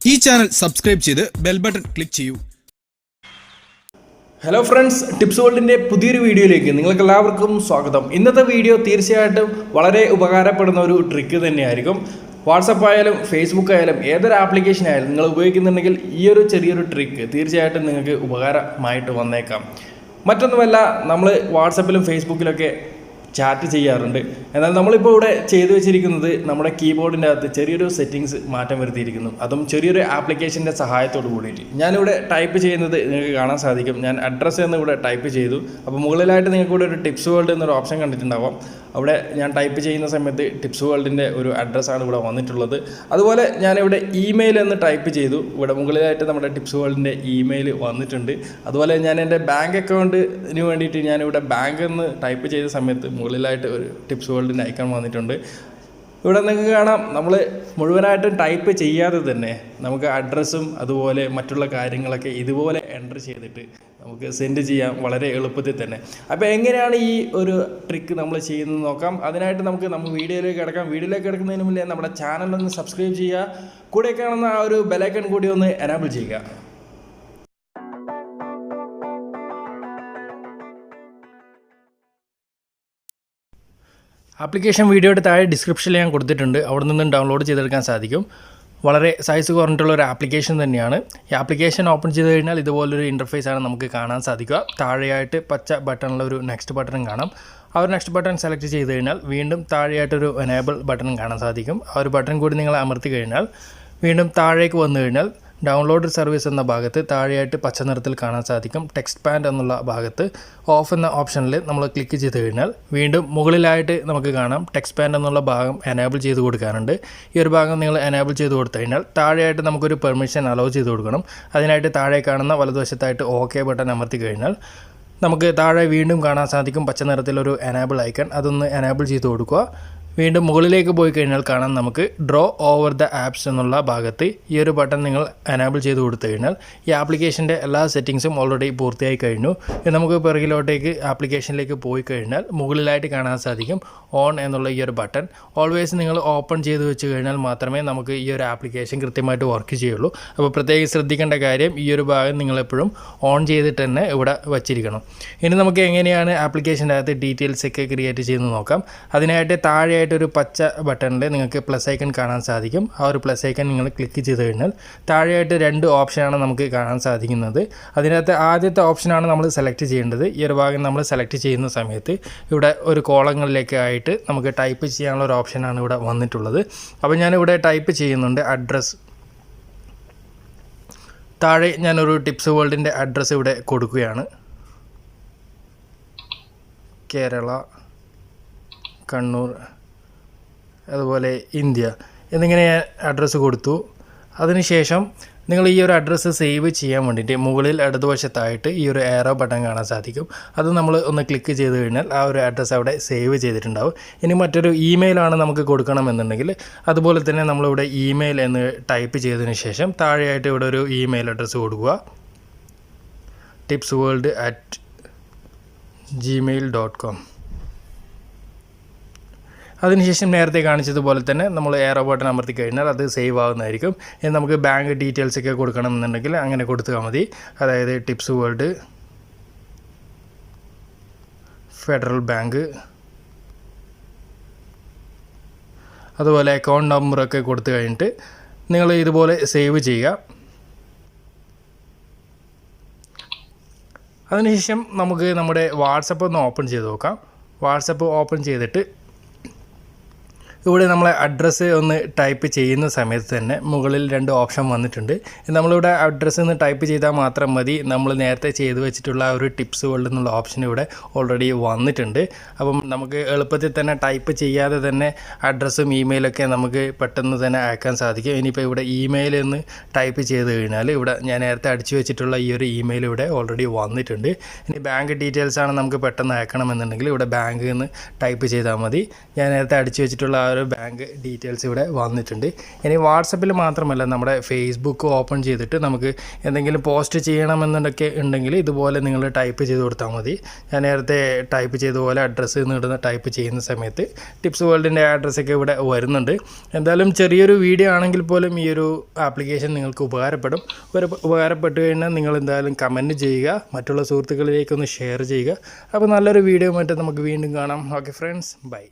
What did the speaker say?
ഈ channel subscribe ചെയ്ത് bell button click ചെയ്യൂ. ഹലോ ഫ്രണ്ട്സ്, ടിപ്സ് വേൾഡിൻ്റെ പുതിയൊരു വീഡിയോയിലേക്ക് നിങ്ങൾക്ക് എല്ലാവർക്കും സ്വാഗതം. ഇന്നത്തെ വീഡിയോ തീർച്ചയായിട്ടും വളരെ ഉപകാരപ്പെടുന്ന ഒരു ട്രിക്ക് തന്നെയായിരിക്കും. വാട്സപ്പ് ആയാലും ഫേസ്ബുക്ക് ആയാലും ഏതൊരു ആപ്ലിക്കേഷൻ ആയാലും നിങ്ങൾ ഉപയോഗിക്കുന്നുണ്ടെങ്കിൽ ഈ ഒരു ചെറിയൊരു ട്രിക്ക് തീർച്ചയായിട്ടും നിങ്ങൾക്ക് ഉപകാരമായിട്ട് വന്നേക്കാം. മറ്റൊന്നുമല്ല, നമ്മൾ വാട്സപ്പിലും ഫേസ്ബുക്കിലൊക്കെ ചാറ്റ് ചെയ്യാറുണ്ട്. എന്നാൽ നമ്മളിപ്പോൾ ഇവിടെ ചെയ്തു വെച്ചിരിക്കുന്നത് നമ്മുടെ കീബോർഡിൻ്റെ അകത്ത് ചെറിയൊരു സെറ്റിങ്സ് മാറ്റം വരുത്തിയിരിക്കുന്നു. അതും ചെറിയൊരു ആപ്ലിക്കേഷൻ്റെ സഹായത്തോട് കൂടിയിട്ട് ഞാനിവിടെ ടൈപ്പ് ചെയ്യുന്നത് നിങ്ങൾക്ക് കാണാൻ സാധിക്കും. ഞാൻ അഡ്രസ്സ് എന്ന് ഇവിടെ ടൈപ്പ് ചെയ്തു. അപ്പോൾ മുകളിലായിട്ട് നിങ്ങൾക്ക് ഇവിടെ ഒരു ടിപ്സ് വേൾഡ് എന്നൊരു ഓപ്ഷൻ കണ്ടിട്ടുണ്ടാവാം. അവിടെ ഞാൻ ടൈപ്പ് ചെയ്യുന്ന സമയത്ത് ടിപ്സ് വേൾഡിൻ്റെ ഒരു അഡ്രസ്സാണ് ഇവിടെ വന്നിട്ടുള്ളത്. അതുപോലെ ഞാനിവിടെ ഇമെയിൽ എന്ന് ടൈപ്പ് ചെയ്തു. ഇവിടെ മുകളിലായിട്ട് നമ്മുടെ ടിപ്സ് വേൾഡിൻ്റെ ഇമെയിൽ വന്നിട്ടുണ്ട്. അതുപോലെ ഞാൻ എൻ്റെ ബാങ്ക് അക്കൗണ്ടിന് വേണ്ടിയിട്ട് ഞാനിവിടെ ബാങ്ക് എന്ന് ടൈപ്പ് ചെയ്ത സമയത്ത് മുകളിലായിട്ട് ഒരു ടിപ്സ് വേൾഡിൻ്റെ ഐക്കൺ വന്നിട്ടുണ്ട്. ഇവിടെ നിങ്ങൾക്ക് കാണാം, നമ്മൾ മുഴുവനായിട്ടും ടൈപ്പ് ചെയ്യാതെ തന്നെ നമുക്ക് അഡ്രസ്സും അതുപോലെ മറ്റുള്ള കാര്യങ്ങളൊക്കെ ഇതുപോലെ എൻ്റർ ചെയ്തിട്ട് നമുക്ക് സെൻഡ് ചെയ്യാം വളരെ എളുപ്പത്തിൽ തന്നെ. അപ്പോൾ എങ്ങനെയാണ് ഈ ഒരു ട്രിക്ക് നമ്മൾ ചെയ്യുന്നത് നോക്കാം. അതിനായിട്ട് നമുക്ക് വീഡിയോയിലേക്ക് കിടക്കാം. വീഡിയോയിലേക്ക് കിടക്കുന്നതിന് മുന്നേ നമ്മുടെ ചാനലൊന്ന് സബ്സ്ക്രൈബ് ചെയ്യുക. കൂടെ കാണുന്ന ആ ഒരു ബെലൈക്കൺ കൂടി ഒന്ന് എനാബിൾ ചെയ്യുക. ആപ്ലിക്കേഷൻ വീഡിയോയുടെ താഴെ ഡിസ്ക്രിപ്ഷനിൽ ഞാൻ കൊടുത്തിട്ടുണ്ട്. അവിടെ നിന്നും ഡൗൺലോഡ് ചെയ്തെടുക്കാൻ സാധിക്കും. വളരെ സൈസ് കുറഞ്ഞിട്ടുള്ള ഒരു ആപ്ലിക്കേഷൻ തന്നെയാണ്. ഈ ആപ്ലിക്കേഷൻ ഓപ്പൺ ചെയ്ത് കഴിഞ്ഞാൽ ഇതുപോലൊരു ഇൻ്റർഫേസാണ് നമുക്ക് കാണാൻ സാധിക്കുക. താഴെയായിട്ട് പച്ച ബട്ടണിലുള്ള ഒരു നെക്സ്റ്റ് ബട്ടണും കാണാം. ആ ഒരു നെക്സ്റ്റ് ബട്ടൺ സെലക്ട് ചെയ്ത് കഴിഞ്ഞാൽ വീണ്ടും താഴെയായിട്ടൊരു എനേബിൾ ബട്ടണും കാണാൻ സാധിക്കും. ആ ഒരു ബട്ടൺ കൂടി നിങ്ങൾ അമർത്തി കഴിഞ്ഞാൽ വീണ്ടും താഴേക്ക് വന്നു കഴിഞ്ഞാൽ ഡൗൺലോഡ് സർവീസ് എന്ന ഭാഗത്ത് താഴെയായിട്ട് പച്ച നിറത്തിൽ കാണാൻ സാധിക്കും. ടെക്സ്റ്റ് പാഡ് എന്നുള്ള ഭാഗത്ത് ഓഫ് എന്ന ഓപ്ഷനിൽ നമ്മൾ ക്ലിക്ക് ചെയ്ത് കഴിഞ്ഞാൽ വീണ്ടും മുകളിലായിട്ട് നമുക്ക് കാണാം ടെക്സ്റ്റ് പാഡ് എന്നുള്ള ഭാഗം എനേബിൾ ചെയ്ത് കൊടുക്കാനുണ്ട്. ഈ ഒരു ഭാഗം നിങ്ങൾ എനേബിൾ ചെയ്ത് കൊടുത്തു കഴിഞ്ഞാൽ താഴെയായിട്ട് നമുക്കൊരു പെർമിഷൻ അലോ ചെയ്ത് കൊടുക്കണം. അതിനായിട്ട് താഴെ കാണുന്ന വലതുവശത്തായിട്ട് ഓക്കെ ബട്ടൺ അമർത്തി കഴിഞ്ഞാൽ നമുക്ക് താഴെ വീണ്ടും കാണാൻ സാധിക്കും പച്ച നിറത്തിലൊരു എനേബിൾ ഐക്കൺ. അതൊന്ന് എനേബിൾ ചെയ്ത് കൊടുക്കുക. വീണ്ടും മുകളിലേക്ക് പോയി കഴിഞ്ഞാൽ കാണാം നമുക്ക് ഡ്രോ ഓവർ ദ ആപ്സ് എന്നുള്ള ഭാഗത്ത് ഈ ഒരു ബട്ടൺ നിങ്ങൾ എനേബിൾ ചെയ്ത് കൊടുത്തു കഴിഞ്ഞാൽ ഈ ആപ്ലിക്കേഷൻ്റെ എല്ലാ സെറ്റിങ്സും ഓൾറെഡി പൂർത്തിയായി കഴിഞ്ഞു. നമുക്ക് പിറകിലോട്ടേക്ക് ആപ്ലിക്കേഷനിലേക്ക് പോയി കഴിഞ്ഞാൽ മുകളിലായിട്ട് കാണാൻ സാധിക്കും ഓൺ എന്നുള്ള ഈ ഒരു ബട്ടൺ. ഓൾവേസ് നിങ്ങൾ ഓപ്പൺ ചെയ്ത് വെച്ച് കഴിഞ്ഞാൽ മാത്രമേ നമുക്ക് ഈ ഒരു ആപ്ലിക്കേഷൻ കൃത്യമായിട്ട് വർക്ക് ചെയ്യുള്ളൂ. അപ്പോൾ പ്രത്യേകം ശ്രദ്ധിക്കേണ്ട കാര്യം, ഈ ഒരു ഭാഗം നിങ്ങളെപ്പോഴും ഓൺ ചെയ്തിട്ട് തന്നെ ഇവിടെ വച്ചിരിക്കണം. ഇനി നമുക്ക് എങ്ങനെയാണ് ആപ്ലിക്കേഷൻ്റെ അകത്ത് ഡീറ്റെയിൽസ് ഒക്കെ ക്രിയേറ്റ് ചെയ്ത് നോക്കാം. അതിനായിട്ട് താഴെ ഒരു പച്ച ബട്ടണിൽ നിങ്ങൾക്ക് പ്ലസ് ഐക്കൺ കാണാൻ സാധിക്കും. ആ ഒരു പ്ലസ് ഐക്കൺ നിങ്ങൾ ക്ലിക്ക് ചെയ്ത് കഴിഞ്ഞാൽ താഴെയായിട്ട് രണ്ട് ഓപ്ഷനാണ് നമുക്ക് കാണാൻ സാധിക്കുന്നത്. അതിനകത്ത് ആദ്യത്തെ ഓപ്ഷനാണ് നമ്മൾ സെലക്ട് ചെയ്യേണ്ടത്. ഈ ഒരു ഭാഗം നമ്മൾ സെലക്ട് ചെയ്യുന്ന സമയത്ത് ഇവിടെ ഒരു കോളങ്ങളിലേക്ക് ആയിട്ട് നമുക്ക് ടൈപ്പ് ചെയ്യാനുള്ള ഒരു ഓപ്ഷനാണ് ഇവിടെ വന്നിട്ടുള്ളത്. അപ്പോൾ ഞാനിവിടെ ടൈപ്പ് ചെയ്യുന്നുണ്ട് അഡ്രസ്സ്. താഴെ ഞാനൊരു ടിപ്സ് വേൾഡിൻ്റെ അഡ്രസ്സ് ഇവിടെ കൊടുക്കുകയാണ്. കേരള, കണ്ണൂർ, അതുപോലെ ഇന്ത്യ എന്നിങ്ങനെ ഞാൻ അഡ്രസ്സ് കൊടുത്തു. അതിനുശേഷം നിങ്ങൾ ഈ ഒരു അഡ്രസ്സ് സേവ് ചെയ്യാൻ വേണ്ടിയിട്ട് മുകളിൽ ഇടതുവശത്തായിട്ട് ഈ ഒരു ഏറോ ബട്ടൺ കാണാൻ സാധിക്കും. അത് നമ്മൾ ഒന്ന് ക്ലിക്ക് ചെയ്ത് കഴിഞ്ഞാൽ ആ ഒരു അഡ്രസ്സ് അവിടെ സേവ് ചെയ്തിട്ടുണ്ടാവും. ഇനി മറ്റൊരു ഇമെയിലാണ് നമുക്ക് കൊടുക്കണമെന്നുണ്ടെങ്കിൽ അതുപോലെ തന്നെ നമ്മളിവിടെ ഇമെയിൽ എന്ന് ടൈപ്പ് ചെയ്തതിന് ശേഷം താഴെയായിട്ട് ഇവിടെ ഒരു ഇമെയിൽ അഡ്രസ്സ് കൊടുക്കുക. tipsworld@gmail.com. അതിനുശേഷം നേരത്തെ കാണിച്ചതുപോലെ തന്നെ നമ്മൾ എയറോ ബട്ടൺ അമർത്തി കഴിഞ്ഞാൽ അത് സേവ് ആകുന്നതായിരിക്കും. ഇനി നമുക്ക് ബാങ്ക് ഡീറ്റെയിൽസ് ഒക്കെ കൊടുക്കണമെന്നുണ്ടെങ്കിൽ അങ്ങനെ കൊടുത്താൽ മതി. അതായത് ടിപ്സ് വേൾഡ്, ഫെഡറൽ ബാങ്ക്, അതുപോലെ അക്കൗണ്ട് നമ്പറൊക്കെ കൊടുത്തു കഴിഞ്ഞിട്ട് നിങ്ങൾ ഇതുപോലെ സേവ് ചെയ്യുക. അതിനുശേഷം നമുക്ക് നമ്മുടെ വാട്സപ്പ് ഒന്ന് ഓപ്പൺ ചെയ്ത് നോക്കാം. വാട്സപ്പ് ഓപ്പൺ ചെയ്തിട്ട് ഇവിടെ നമ്മളെ അഡ്രസ്സ് ഒന്ന് ടൈപ്പ് ചെയ്യുന്ന സമയത്ത് തന്നെ മുകളിൽ രണ്ട് ഓപ്ഷൻ വന്നിട്ടുണ്ട്. നമ്മളിവിടെ അഡ്രസ്സ് ഒന്ന് ടൈപ്പ് ചെയ്താൽ മാത്രം മതി. നമ്മൾ നേരത്തെ ചെയ്തു വെച്ചിട്ടുള്ള ഒരു ടിപ്സ് വേൾഡ് എന്നുള്ള ഓപ്ഷൻ ഇവിടെ ഓൾറെഡി വന്നിട്ടുണ്ട്. അപ്പം നമുക്ക് എളുപ്പത്തിൽ തന്നെ ടൈപ്പ് ചെയ്യാതെ തന്നെ അഡ്രസ്സും ഇമെയിലൊക്കെ നമുക്ക് പെട്ടെന്ന് തന്നെ അയക്കാൻ സാധിക്കും. ഇനിയിപ്പോൾ ഇവിടെ ഇമെയിൽ എന്ന് ടൈപ്പ് ചെയ്ത് കഴിഞ്ഞാൽ ഇവിടെ ഞാൻ നേരത്തെ അടിച്ചു വെച്ചിട്ടുള്ള ഈ ഒരു ഇമെയിൽ ഇവിടെ ഓൾറെഡി വന്നിട്ടുണ്ട്. ഇനി ബാങ്ക് ഡീറ്റെയിൽസാണ് നമുക്ക് പെട്ടെന്ന് അയക്കണമെന്നുണ്ടെങ്കിൽ ഇവിടെ ബാങ്ക് എന്ന് ടൈപ്പ് ചെയ്താൽ മതി. ഞാൻ നേരത്തെ അടിച്ചു വെച്ചിട്ടുള്ള ഒരു ബാങ്ക് ഡീറ്റെയിൽസ് ഇവിടെ വന്നിട്ടുണ്ട്. ഇനി വാട്സപ്പിൽ മാത്രമല്ല, നമ്മുടെ ഫേസ്ബുക്ക് ഓപ്പൺ ചെയ്തിട്ട് നമുക്ക് എന്തെങ്കിലും പോസ്റ്റ് ചെയ്യണമെന്നൊക്കെ ഉണ്ടെങ്കിൽ ഇതുപോലെ നിങ്ങൾ ടൈപ്പ് ചെയ്ത് കൊടുത്താൽ മതി. ഞാൻ നേരത്തെ ടൈപ്പ് ചെയ്ത പോലെ അഡ്രസ്സ് നേടുന്ന ടൈപ്പ് ചെയ്യുന്ന സമയത്ത് ടിപ്സ് വേൾഡിൻ്റെ അഡ്രസ്സൊക്കെ ഇവിടെ വരുന്നുണ്ട്. എന്തായാലും ചെറിയൊരു വീഡിയോ ആണെങ്കിൽ പോലും ഈ ഒരു ആപ്ലിക്കേഷൻ നിങ്ങൾക്ക് ഉപകാരപ്പെട്ടു കഴിഞ്ഞാൽ നിങ്ങൾ എന്തായാലും കമൻറ്റ് ചെയ്യുക, മറ്റുള്ള സുഹൃത്തുക്കളിലേക്കൊന്ന് ഷെയർ ചെയ്യുക. അപ്പോൾ നല്ലൊരു വീഡിയോ മറ്റും നമുക്ക് വീണ്ടും കാണാം. Okay friends, by.